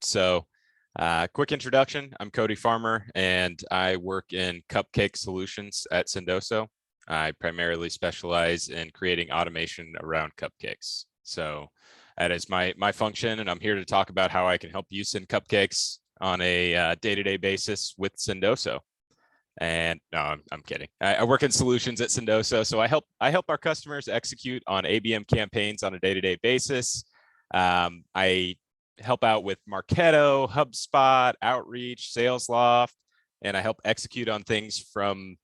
So quick introduction, I'm Cody Farmer, and I work in cupcake solutions at Sendoso. I primarily specialize in creating automation around cupcakes. So that is my function, and I'm here to talk about how I can help you send cupcakes on a day-to-day basis with Sendoso. And no, I'm kidding. I work in solutions at Sendoso, so I help our customers execute on ABM campaigns on a day-to-day basis. I help out with Marketo, HubSpot, Outreach, SalesLoft, and I help execute on things from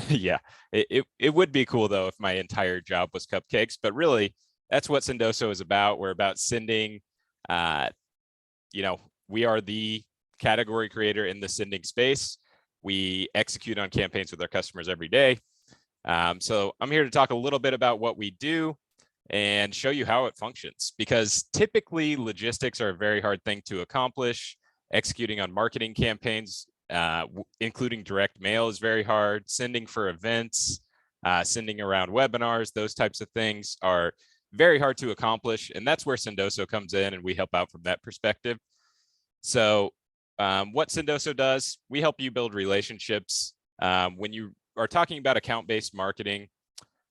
yeah, it would be cool though if my entire job was cupcakes, but really that's what Sendoso is about. We're about sending, we are the category creator in the sending space. We execute on campaigns with our customers every day. So I'm here to talk a little bit about what we do and show you how it functions, because typically logistics are a very hard thing to accomplish. Executing on marketing campaigns, including direct mail, is very hard. Sending for events, sending around webinars, those types of things are very hard to accomplish. And that's where Sendoso comes in, and we help out from that perspective. So what Sendoso does, we help you build relationships. When you are talking about account-based marketing,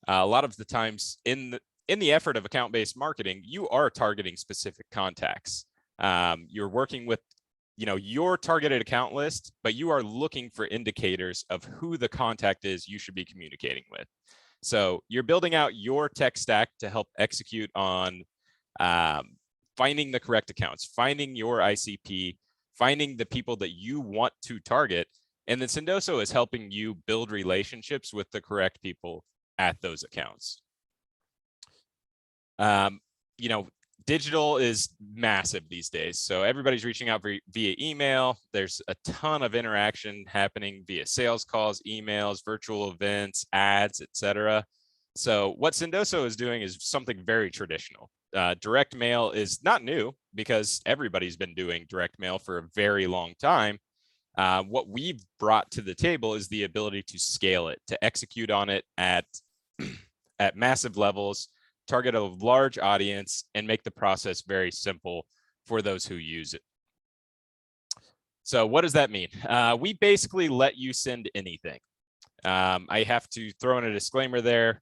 a lot of the times in the effort of account-based marketing, you are targeting specific contacts. You're working with, your targeted account list, but you are looking for indicators of who the contact is you should be communicating with. So you're building out your tech stack to help execute on finding the correct accounts, finding your ICP, finding the people that you want to target. And then Sendoso is helping you build relationships with the correct people at those accounts. Digital is massive these days. So everybody's reaching out via email. There's a ton of interaction happening via sales calls, emails, virtual events, ads, etc. So what Sendoso is doing is something very traditional. Direct mail is not new because everybody's been doing direct mail for a very long time. What we've brought to the table is the ability to scale it, to execute on it at massive levels, target a large audience, and make the process very simple for those who use it. So what does that mean? We basically let you send anything. I have to throw in a disclaimer there.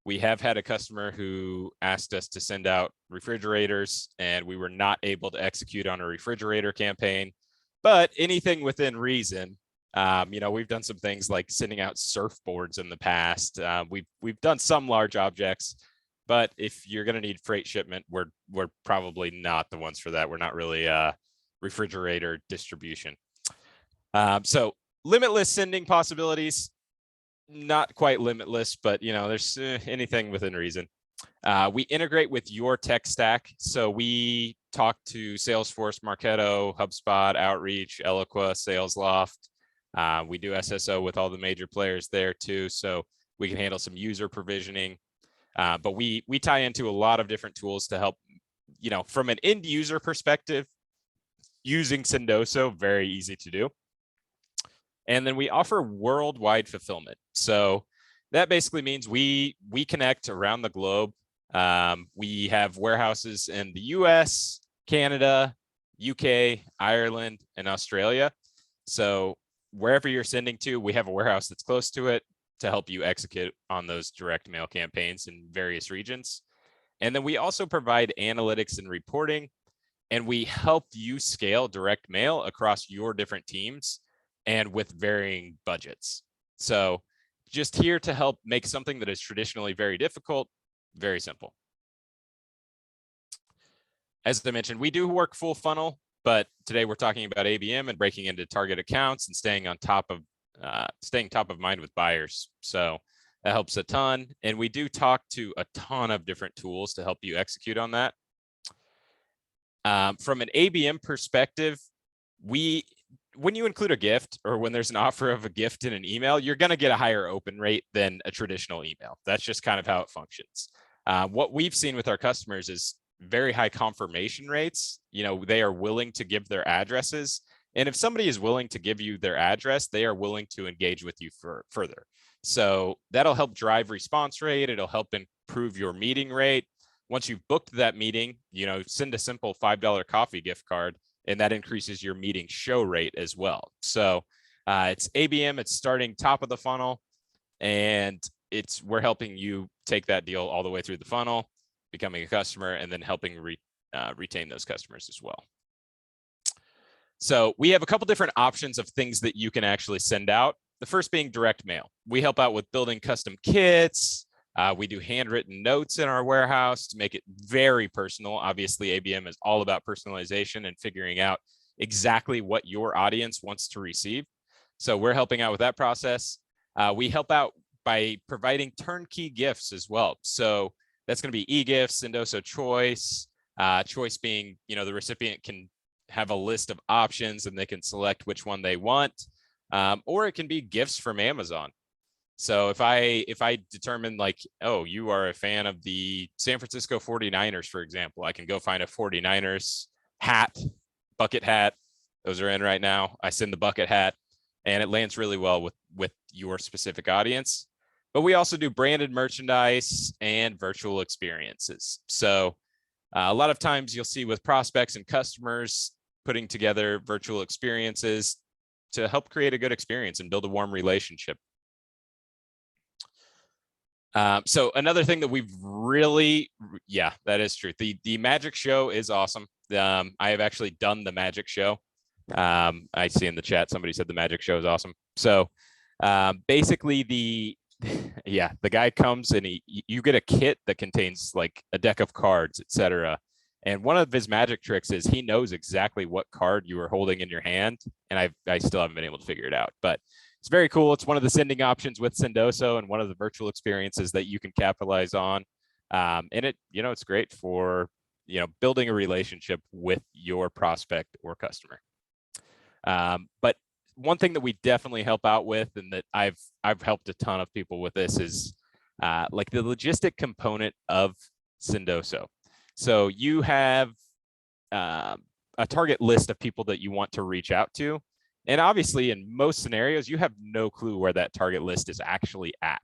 We have had a customer who asked us to send out refrigerators, and we were not able to execute on a refrigerator campaign, but anything within reason. We've done some things like sending out surfboards in the past. We've done some large objects, but if you're going to need freight shipment, we're probably not the ones for that. We're not really refrigerator distribution. So limitless sending possibilities. Not quite limitless, but there's anything within reason. We integrate with your tech stack. So we talk to Salesforce, Marketo, HubSpot, Outreach, Eloqua, SalesLoft. We do SSO with all the major players there too. So we can handle some user provisioning. But we tie into a lot of different tools to help, from an end user perspective, using Sendoso, very easy to do. And then we offer worldwide fulfillment. So that basically means we connect around the globe. We have warehouses in the US, Canada, UK, Ireland, and Australia. So wherever you're sending to, we have a warehouse that's close to it to help you execute on those direct mail campaigns in various regions. And then we also provide analytics and reporting, and we help you scale direct mail across your different teams and with varying budgets. So just here to help make something that is traditionally very difficult, very simple. As I mentioned, we do work full funnel, but today we're talking about ABM and breaking into target accounts and staying top of mind with buyers. So that helps a ton. And we do talk to a ton of different tools to help you execute on that. From an ABM perspective, when you include a gift, or when there's an offer of a gift in an email, you're going to get a higher open rate than a traditional email. That's just kind of how it functions. What we've seen with our customers is very high confirmation rates. They are willing to give their addresses. And if somebody is willing to give you their address, they are willing to engage with you further. So that'll help drive response rate. It'll help improve your meeting rate. Once you've booked that meeting, send a simple $5 coffee gift card, and that increases your meeting show rate as well. So it's ABM, it's starting top of the funnel, and we're helping you take that deal all the way through the funnel, becoming a customer, and then helping retain those customers as well. So we have a couple different options of things that you can actually send out. The first being direct mail. We help out with building custom kits. We do handwritten notes in our warehouse to make it very personal. Obviously, ABM is all about personalization and figuring out exactly what your audience wants to receive. So we're helping out with that process. We help out by providing turnkey gifts as well. So that's going to be e-gifts, Sendoso choice. Choice being, the recipient can have a list of options and they can select which one they want. Or it can be gifts from Amazon. So if I determine like, oh, you are a fan of the San Francisco 49ers, for example, I can go find a 49ers hat, bucket hat. Those are in right now. I send the bucket hat and it lands really well with your specific audience. But we also do branded merchandise and virtual experiences. So a lot of times you'll see with prospects and customers putting together virtual experiences to help create a good experience and build a warm relationship. So another thing that we've really, yeah, that is true. The magic show is awesome. I have actually done the magic show. I see in the chat, somebody said the magic show is awesome. So basically the guy comes and you get a kit that contains like a deck of cards, etc. And one of his magic tricks is he knows exactly what card you are holding in your hand. And I still haven't been able to figure it out, but it's very cool. It's one of the sending options with Sendoso and one of the virtual experiences that you can capitalize on. And it's great for, building a relationship with your prospect or customer. But one thing that we definitely help out with, and that I've helped a ton of people with this, is like the logistic component of Sendoso. So you have a target list of people that you want to reach out to. And obviously, in most scenarios, you have no clue where that target list is actually at.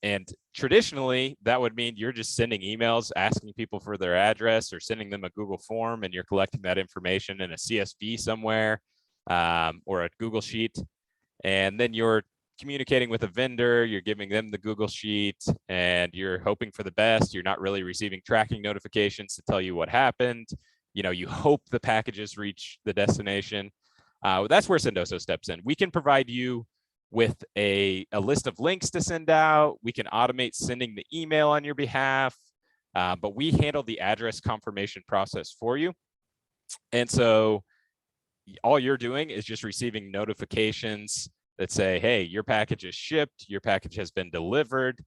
And traditionally, that would mean you're just sending emails asking people for their address or sending them a Google form, and you're collecting that information in a CSV somewhere or a Google Sheet. And then you're communicating with a vendor, you're giving them the Google Sheet, and you're hoping for the best. You're not really receiving tracking notifications to tell you what happened. You hope the packages reach the destination. That's where Sendoso steps in. We can provide you with a list of links to send out. We can automate sending the email on your behalf, but we handle the address confirmation process for you. And so all you're doing is just receiving notifications that say, hey, your package is shipped, your package has been delivered.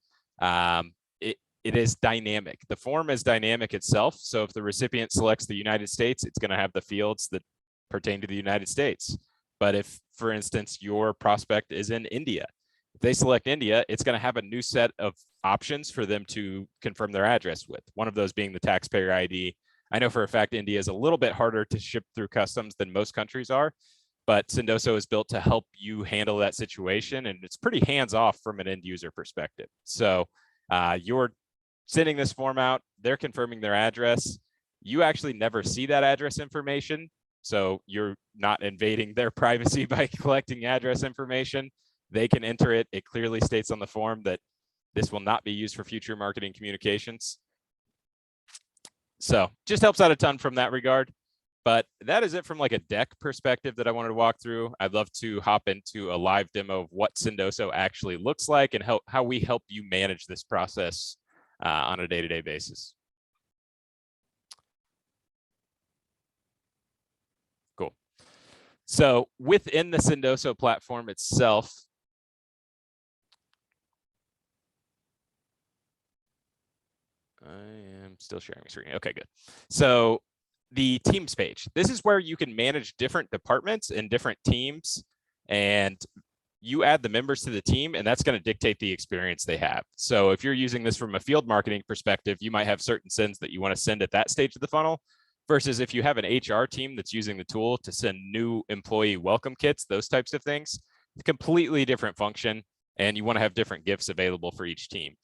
It is dynamic. The form is dynamic itself. So if the recipient selects the United States, it's going to have the fields that pertain to the United States. But if, for instance, your prospect is in India, if they select India, it's going to have a new set of options for them to confirm their address with, one of those being the taxpayer ID. I know for a fact India is a little bit harder to ship through customs than most countries are, but Sendoso is built to help you handle that situation, and it's pretty hands-off from an end user perspective. So you're sending this form out, they're confirming their address. You actually never see that address information, so you're not invading their privacy by collecting address information. They can enter it. It clearly states on the form that this will not be used for future marketing communications. So just helps out a ton from that regard. But that is it from like a deck perspective that I wanted to walk through. I'd love to hop into a live demo of what Sendoso actually looks like and how we help you manage this process on a day-to-day basis. Cool. So within the Sendoso platform itself, I am still sharing my screen. Okay, good. So the teams page, this is where you can manage different departments and different teams, and you add the members to the team, and that's going to dictate the experience they have. So if you're using this from a field marketing perspective, you might have certain sends that you want to send at that stage of the funnel, versus if you have an HR team that's using the tool to send new employee welcome kits, those types of things, it's a completely different function, and you want to have different gifts available for each team.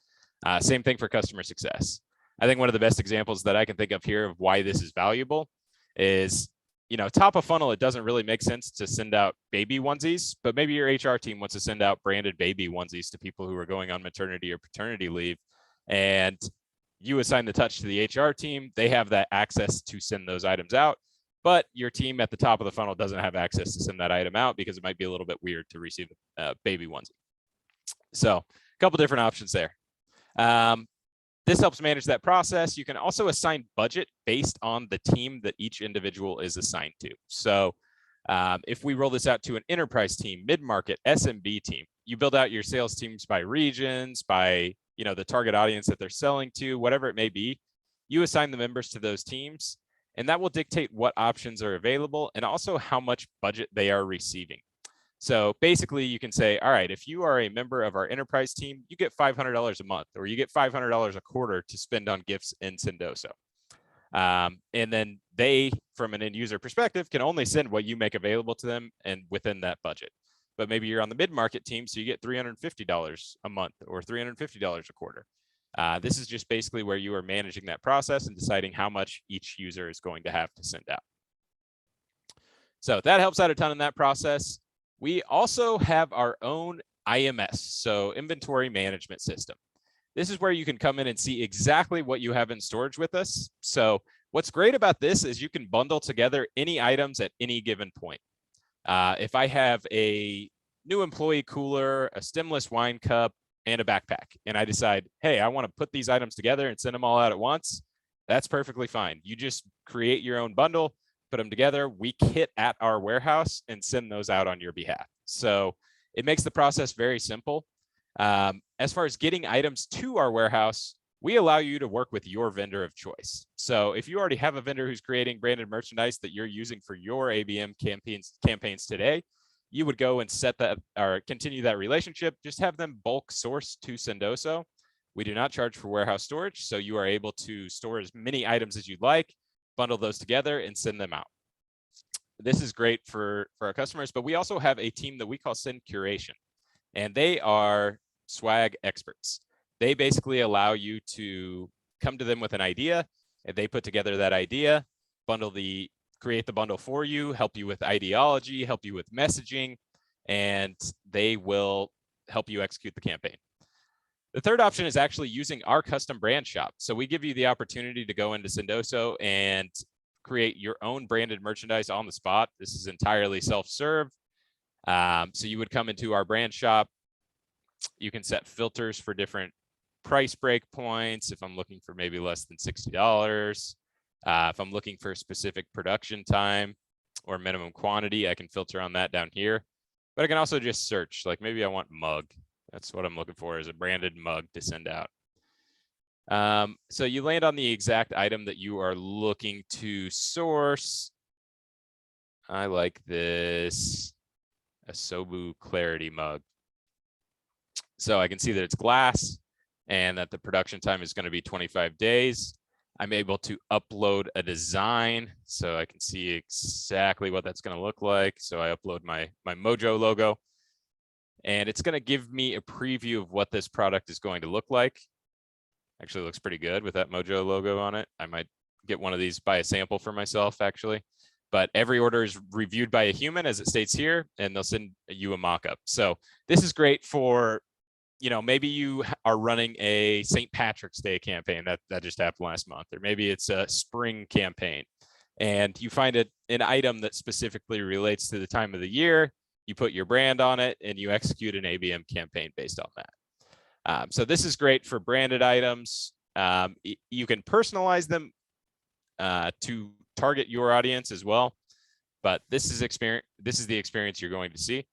Same thing for customer success. I think one of the best examples that I can think of here of why this is valuable is, top of funnel, it doesn't really make sense to send out baby onesies, but maybe your HR team wants to send out branded baby onesies to people who are going on maternity or paternity leave. And you assign the touch to the HR team. They have that access to send those items out, but your team at the top of the funnel doesn't have access to send that item out because it might be a little bit weird to receive a baby onesie. So a couple different options there. This helps manage that process. You can also assign budget based on the team that each individual is assigned to. So if we roll this out to an enterprise team, mid-market, SMB team, you build out your sales teams by regions, by the target audience that they're selling to, whatever it may be. You assign the members to those teams, and that will dictate what options are available and also how much budget they are receiving. So basically you can say, all right, if you are a member of our enterprise team, you get $500 a month, or you get $500 a quarter to spend on gifts in Sendoso. And then they, from an end user perspective, can only send what you make available to them and within that budget. But maybe you're on the mid-market team, so you get $350 a month or $350 a quarter. This is just basically where you are managing that process and deciding how much each user is going to have to send out. So that helps out a ton in that process. We also have our own IMS, so inventory management system. This is where you can come in and see exactly what you have in storage with us. So what's great about this is you can bundle together any items at any given point. If I have a new employee cooler, a stemless wine cup, and a backpack, and I decide, hey, I want to put these items together and send them all out at once, that's perfectly fine. You just create your own bundle, put them together, we kit at our warehouse and send those out on your behalf. So it makes the process very simple. As far as getting items to our warehouse, we allow you to work with your vendor of choice. So if you already have a vendor who's creating branded merchandise that you're using for your ABM campaigns today, you would go and set that or continue that relationship. Just have them bulk source to Sendoso. We do not charge for warehouse storage, so you are able to store as many items as you'd like, bundle those together and send them out. This is great for our customers, but we also have a team that we call Send Curation, and they are swag experts. They basically allow you to come to them with an idea, and they put together that idea, create the bundle for you, help you with ideology, help you with messaging, and they will help you execute the campaign. The third option is actually using our custom brand shop. So we give you the opportunity to go into Sendoso and create your own branded merchandise on the spot. This is entirely self-serve. So you would come into our brand shop. You can set filters for different price break points. If I'm looking for maybe less than $60, if I'm looking for a specific production time or minimum quantity, I can filter on that down here. But I can also just search, like maybe I want mug. That's what I'm looking for, is a branded mug to send out. So you land on the exact item that you are looking to source. I like this Asobu Clarity mug. So I can see that it's glass and that the production time is going to be 25 days. I'm able to upload a design so I can see exactly what that's going to look like. So I upload my Mojo logo, and it's going to give me a preview of what this product is going to look like. Actually looks pretty good with that Mojo logo on it. I might get one of these, buy a sample for myself actually. But every order is reviewed by a human, as it states here, and they'll send you a mock-up. So this is great for, maybe you are running a St. Patrick's Day campaign that just happened last month, or maybe it's a spring campaign, and you find an item that specifically relates to the time of the year. You put your brand on it, and you execute an ABM campaign based on that. So this is great for branded items. You can personalize them to target your audience as well, but this is the experience you're going to see.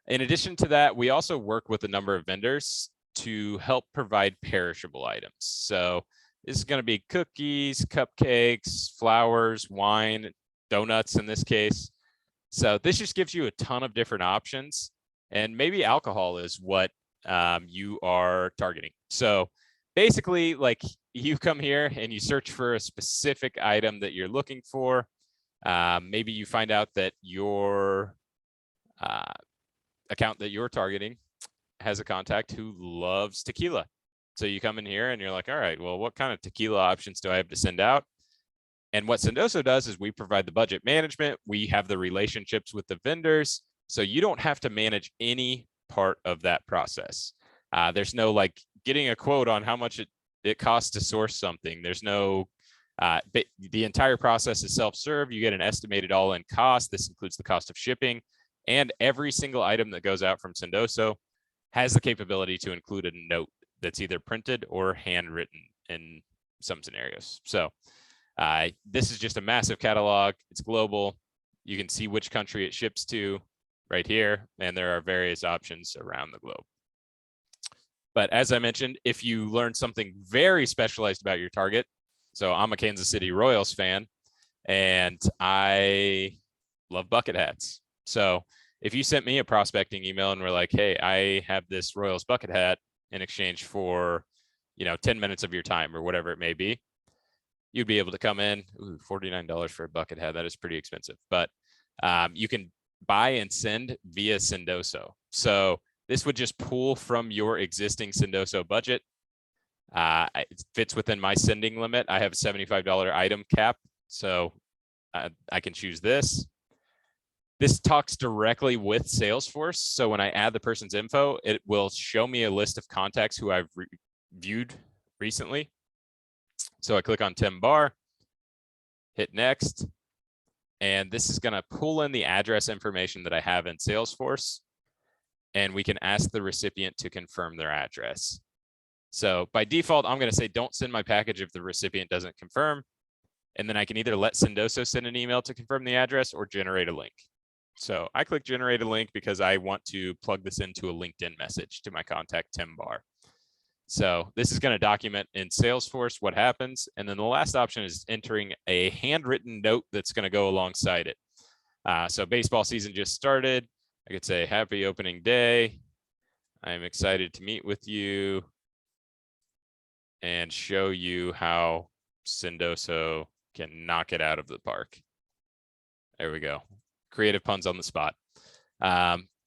In addition to that, we also work with a number of vendors to help provide perishable items. So this is going to be cookies, cupcakes, flowers, wine, donuts in this case. So this just gives you a ton of different options, and maybe alcohol is what you are targeting. So basically, like, you come here and you search for a specific item that you're looking for. Maybe you find out that your account that you're targeting has a contact who loves tequila. So you come in here and you're like, all right, well, what kind of tequila options do I have to send out? And what Sendoso does is we provide the budget management. We have the relationships with the vendors. So you don't have to manage any part of that process. There's no like getting a quote on how much it costs to source something. There's no, the entire process is self-serve. You get an estimated all-in cost. This includes the cost of shipping, and every single item that goes out from Sendoso has the capability to include a note that's either printed or handwritten in some scenarios. So this is just a massive catalog. It's global. You can see which country it ships to right here, and there are various options around the globe. But as I mentioned, if you learn something very specialized about your target, so I'm a Kansas City Royals fan, and I love bucket hats. So if you sent me a prospecting email and were like, hey, I have this Royals bucket hat in exchange for, 10 minutes of your time or whatever it may be, you'd be able to come in. Ooh, $49 for a bucket hat. That is pretty expensive, but you can buy and send via Sendoso. So this would just pull from your existing Sendoso budget. It fits within my sending limit. I have a $75 item cap, so I can choose this. This talks directly with Salesforce. So when I add the person's info, it will show me a list of contacts who I've viewed recently. So I click on Tim Barr, hit next, and this is going to pull in the address information that I have in Salesforce, and we can ask the recipient to confirm their address. So by default, I'm going to say don't send my package if the recipient doesn't confirm, and then I can either let Sendoso send an email to confirm the address or generate a link. So I click generate a link because I want to plug this into a LinkedIn message to my contact, Tim Barr. So this is going to document in Salesforce what happens. And then the last option is entering a handwritten note that's going to go alongside it. So baseball season just started. I could say, happy opening day. I'm excited to meet with you and show you how Sendoso can knock it out of the park. There we go. Creative puns on the spot.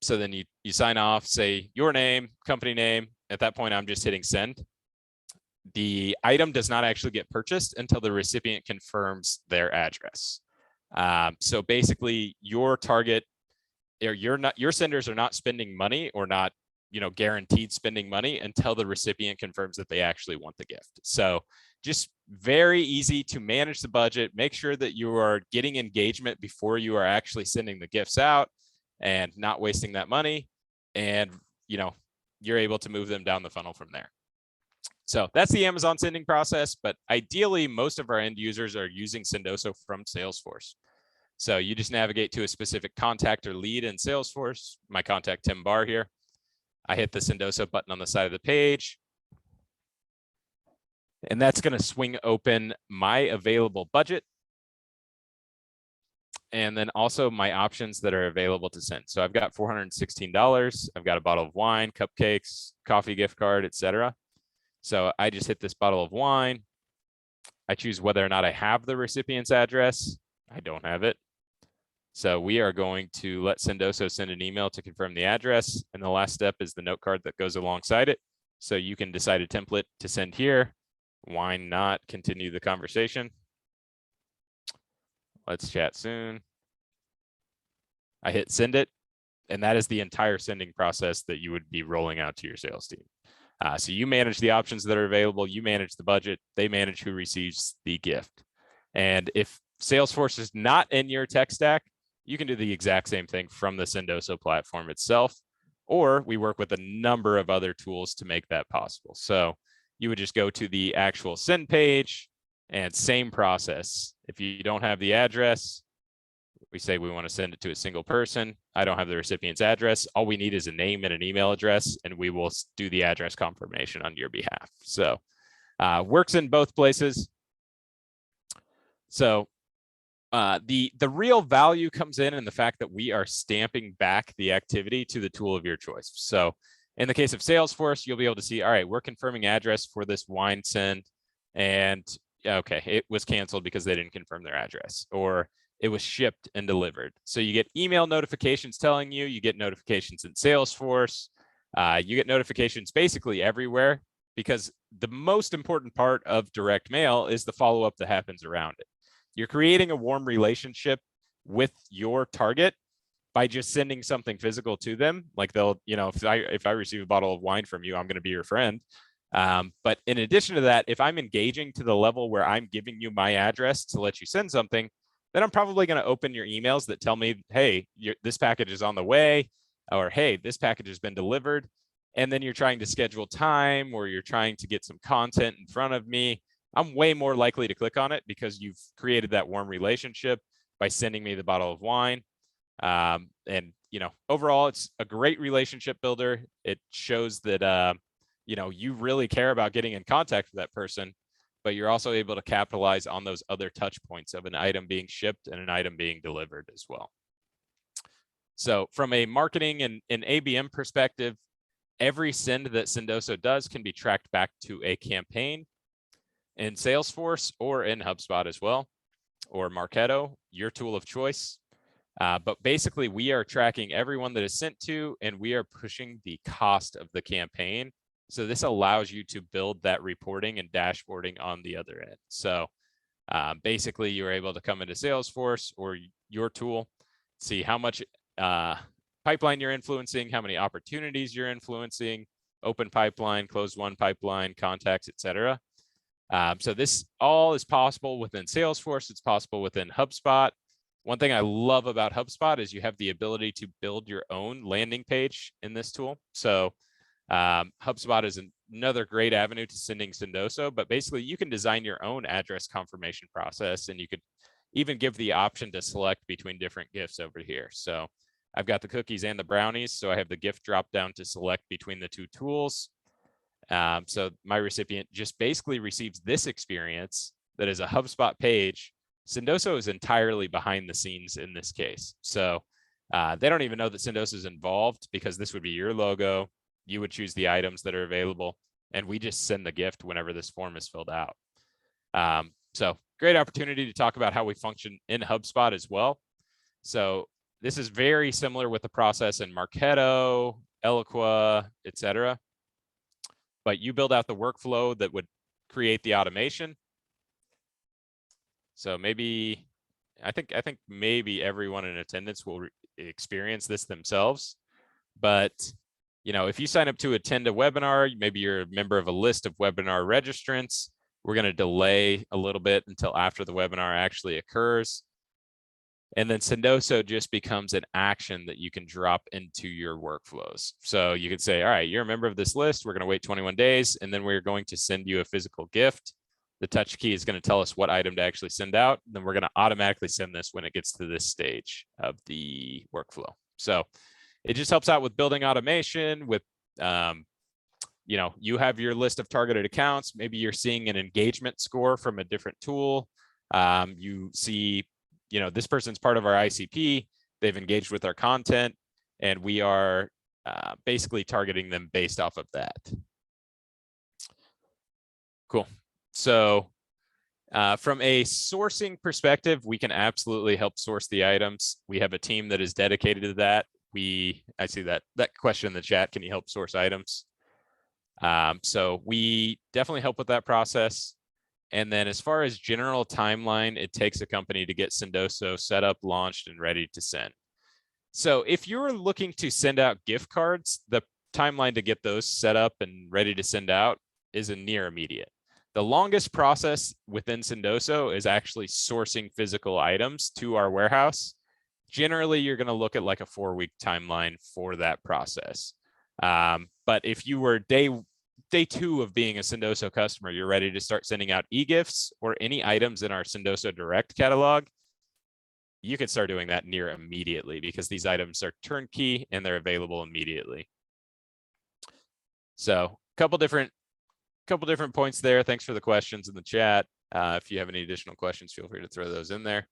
So then you sign off, say your name, company name. At that point, I'm just hitting send. The item does not actually get purchased until the recipient confirms their address. So basically, your target, or your senders are not spending money or not, guaranteed spending money until the recipient confirms that they actually want the gift. So just very easy to manage the budget. Make sure that you are getting engagement before you are actually sending the gifts out and not wasting that money. And, you're able to move them down the funnel from there. So that's the Amazon sending process, but ideally most of our end users are using Sendoso from Salesforce. So you just navigate to a specific contact or lead in Salesforce. My contact, Tim Barr here. I hit the Sendoso button on the side of the page. And that's going to swing open my available budget. And then also my options that are available to send. So I've got $416. I've got a bottle of wine, cupcakes, coffee gift card, etc. So I just hit this bottle of wine. I choose whether or not I have the recipient's address. I don't have it. So we are going to let Sendoso send an email to confirm the address. And the last step is the note card that goes alongside it. So you can decide a template to send here. Why not continue the conversation? Let's chat soon. I hit send it, and that is the entire sending process that you would be rolling out to your sales team. So you manage the options that are available, you manage the budget, they manage who receives the gift. And if Salesforce is not in your tech stack, you can do the exact same thing from the Sendoso platform itself, or we work with a number of other tools to make that possible. So you would just go to the actual send page and same process. If you don't have the address, we say we want to send it to a single person. I don't have the recipient's address. All we need is a name and an email address, and we will do the address confirmation on your behalf. So works in both places. So the real value comes in the fact that we are stamping back the activity to the tool of your choice. So in the case of Salesforce, you'll be able to see, all right, we're confirming address for this wine send, and okay, it was canceled because they didn't confirm their address, or it was shipped and delivered. So you get email notifications telling you, you get notifications in Salesforce, you get notifications basically everywhere, because the most important part of direct mail is the follow-up that happens around it. You're creating a warm relationship with your target by just sending something physical to them. Like they'll, if I receive a bottle of wine from you, I'm going to be your friend. But in addition to that, if I'm engaging to the level where I'm giving you my address to let you send something, then I'm probably going to open your emails that tell me, hey, this package is on the way, or hey, this package has been delivered. And then you're trying to schedule time, or you're trying to get some content in front of me. I'm way more likely to click on it because you've created that warm relationship by sending me the bottle of wine. And, overall, it's a great relationship builder. It shows that, you really care about getting in contact with that person, but you're also able to capitalize on those other touch points of an item being shipped and an item being delivered as well. So from a marketing and an ABM perspective, every send that Sendoso does can be tracked back to a campaign in Salesforce or in HubSpot as well, or Marketo, your tool of choice. But basically, we are tracking everyone that is sent to, and we are pushing the cost of the campaign. So this allows you to build that reporting and dashboarding on the other end. So basically, you're able to come into Salesforce or your tool, see how much pipeline you're influencing, how many opportunities you're influencing, open pipeline, closed won pipeline, contacts, etc. So this all is possible within Salesforce. It's possible within HubSpot. One thing I love about HubSpot is you have the ability to build your own landing page in this tool. So HubSpot is another great avenue to sending Sendoso, but basically you can design your own address confirmation process, and you could even give the option to select between different gifts over here. So I've got the cookies and the brownies, so I have the gift drop down to select between the two tools. So my recipient just basically receives this experience that is a HubSpot page. Sendoso is entirely behind the scenes in this case. So they don't even know that Sendoso is involved, because this would be your logo. You would choose the items that are available, and we just send the gift whenever this form is filled out. So great opportunity to talk about how we function in HubSpot as well. So this is very similar with the process in Marketo, Eloqua, etc. But you build out the workflow that would create the automation. So maybe, I think maybe everyone in attendance will experience this themselves. But, if you sign up to attend a webinar, maybe you're a member of a list of webinar registrants. We're going to delay a little bit until after the webinar actually occurs. And then Sendoso just becomes an action that you can drop into your workflows. So you could say, all right, you're a member of this list. We're going to wait 21 days, and then we're going to send you a physical gift. The touch key is going to tell us what item to actually send out. Then we're going to automatically send this when it gets to this stage of the workflow. So it just helps out with building automation with, you have your list of targeted accounts. Maybe you're seeing an engagement score from a different tool. You see, this person's part of our ICP. They've engaged with our content, and we are basically targeting them based off of that. Cool. So from a sourcing perspective, we can absolutely help source the items. We have a team that is dedicated to that. I see that question in the chat. Can you help source items? So we definitely help with that process. And then as far as general timeline, it takes a company to get Sendoso set up, launched, and ready to send. So if you're looking to send out gift cards, the timeline to get those set up and ready to send out is a near immediate. The longest process within Sendoso is actually sourcing physical items to our warehouse. Generally, you're going to look at like a 4-week timeline for that process. But if you were day 2 of being a Sendoso customer, you're ready to start sending out e-gifts or any items in our Sendoso Direct catalog, you can start doing that near immediately, because these items are turnkey and they're available immediately. So a couple different points there. Thanks for the questions in the chat. If you have any additional questions, feel free to throw those in there.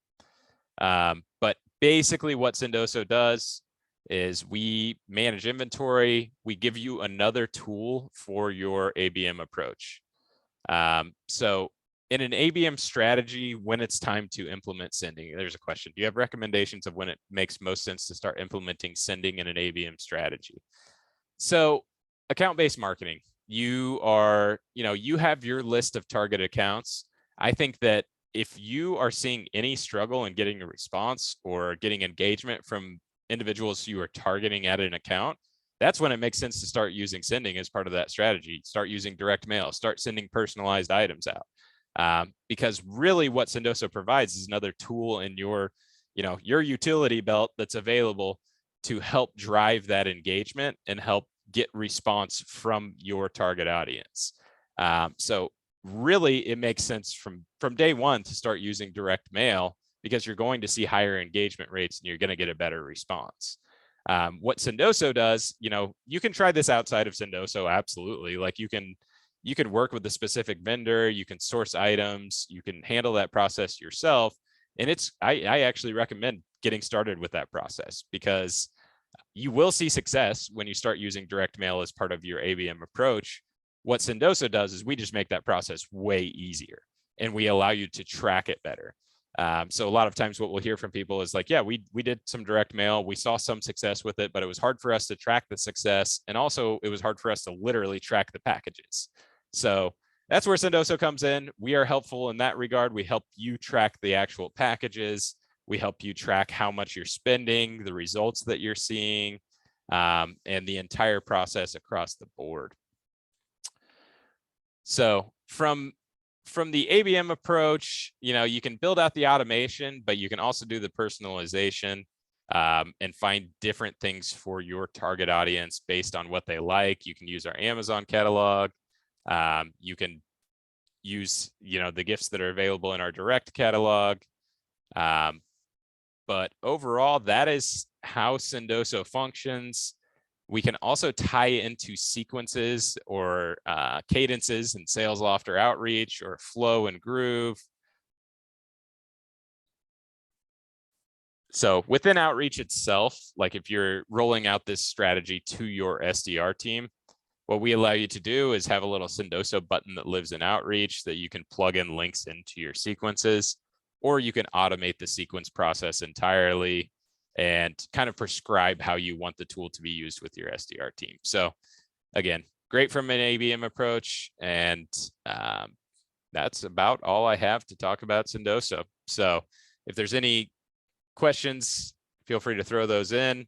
But basically what Sendoso does is we manage inventory. We give you another tool for your ABM approach. So in an ABM strategy, when it's time to implement sending, there's a question. Do you have recommendations of when it makes most sense to start implementing sending in an ABM strategy? So account-based marketing, you are, you have your list of target accounts. I think that if you are seeing any struggle in getting a response or getting engagement from individuals you are targeting at an account, that's when it makes sense to start using sending as part of that strategy. Start using direct mail, start sending personalized items out. Because really what Sendoso provides is another tool in your utility belt that's available to help drive that engagement and help get response from your target audience. So really it makes sense from day one to start using direct mail, because you're going to see higher engagement rates and you're going to get a better response. What Sendoso does, you can try this outside of Sendoso, absolutely. Like you can work with a specific vendor, you can source items, you can handle that process yourself. And I actually recommend getting started with that process, because you will see success when you start using direct mail as part of your ABM approach. What Sendoso does is we just make that process way easier and we allow you to track it better. So a lot of times what we'll hear from people is like, yeah, we did some direct mail. We saw some success with it, but it was hard for us to track the success. And also it was hard for us to literally track the packages. So that's where Sendoso comes in. We are helpful in that regard. We help you track the actual packages. We help you track how much you're spending, the results that you're seeing, and the entire process across the board. So from the ABM approach, you can build out the automation, but you can also do the personalization and find different things for your target audience based on what they like. You can use our Amazon catalog. You can use, the gifts that are available in our direct catalog. But overall, that is how Sendoso functions. We can also tie into sequences or cadences in Sales Loft or Outreach, or Flow and Groove. So within Outreach itself, like if you're rolling out this strategy to your SDR team, what we allow you to do is have a little Sendoso button that lives in Outreach that you can plug in links into your sequences, or you can automate the sequence process entirely and kind of prescribe how you want the tool to be used with your SDR team. So again, great from an ABM approach. And that's about all I have to talk about Sendoso. So if there's any questions, feel free to throw those in.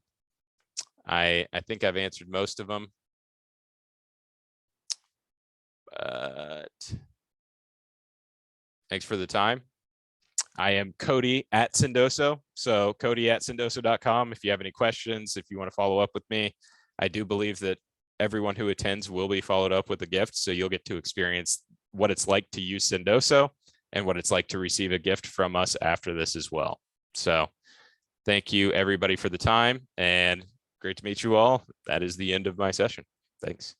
I think I've answered most of them. But thanks for the time. I am Cody at Sendoso. So Cody at Sendoso.com. If you have any questions, if you want to follow up with me, I do believe that everyone who attends will be followed up with a gift. So you'll get to experience what it's like to use Sendoso and what it's like to receive a gift from us after this as well. So thank you everybody for the time, and great to meet you all. That is the end of my session. Thanks.